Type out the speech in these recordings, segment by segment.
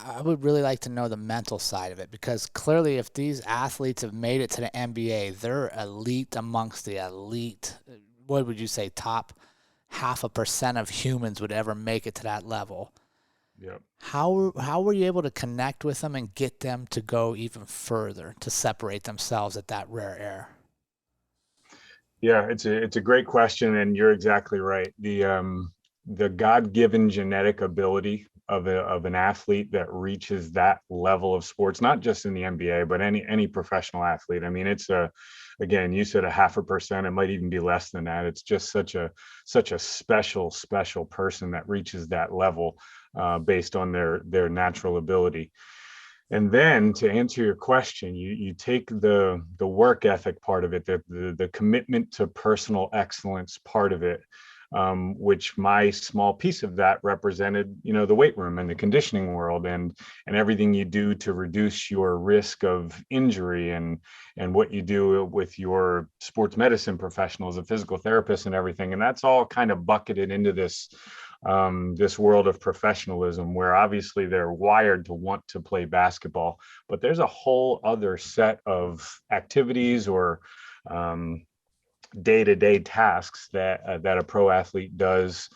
I would really like to know the mental side of it, because clearly, if these athletes have made it to the NBA, they're elite amongst the elite. What would you say, top 0.5% of humans would ever make it to that level? Yep. How were you able to connect with them and get them to go even further to separate themselves at that rare air? Yeah, it's a great question, and you're exactly right. The God-given genetic ability of an athlete that reaches that level of sports, not just in the NBA, but any professional athlete. I mean, it's a again, you said 0.5%, it might even be less than that. It's just such a special person that reaches that level based on their natural ability. And then to answer your question, you take the work ethic part of it, the commitment to personal excellence part of it, which my small piece of that represented, the weight room and the conditioning world, and everything you do to reduce your risk of injury, and what you do with your sports medicine professionals, a physical therapist, and everything. And that's all kind of bucketed into this world of professionalism, where obviously they're wired to want to play basketball, but there's a whole other set of activities or um, day-to-day tasks that a pro athlete does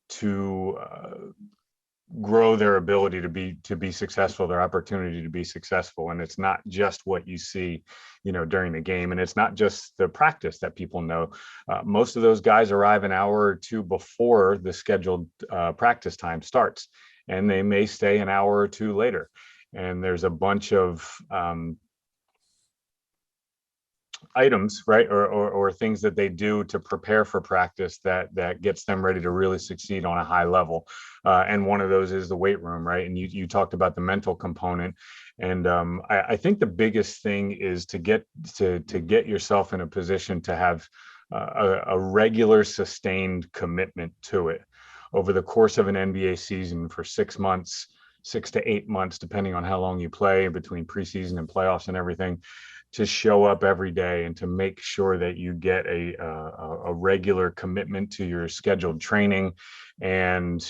to grow their ability to be successful, their opportunity to be successful. And it's not just what you see, during the game, and it's not just the practice that people know. Most of those guys arrive an hour or two before the scheduled practice time starts, and they may stay an hour or two later. And there's a bunch of items, right, or things that they do to prepare for practice that gets them ready to really succeed on a high level. And one of those is the weight room, right? And you talked about the mental component, and I think the biggest thing is to get yourself in a position to have a regular, sustained commitment to it over the course of an NBA season for 6 months. 6 to 8 months, depending on how long you play between preseason and playoffs and everything, to show up every day and to make sure that you get a regular commitment to your scheduled training. And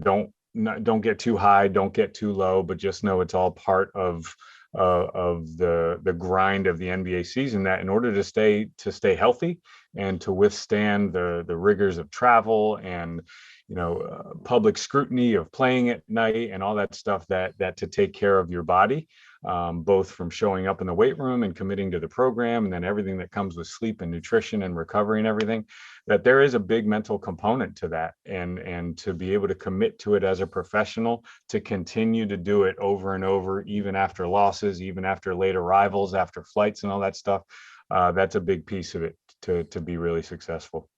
don't get too high, don't get too low, but just know it's all part of the grind of the NBA season, that in order to stay healthy and to withstand the rigors of travel and public scrutiny of playing at night and all that stuff, that to take care of your body, both from showing up in the weight room and committing to the program, and then everything that comes with sleep and nutrition and recovery and everything, that there is a big mental component to that. And to be able to commit to it as a professional, to continue to do it over and over, even after losses, even after late arrivals, after flights and all that stuff, that's a big piece of it to be really successful.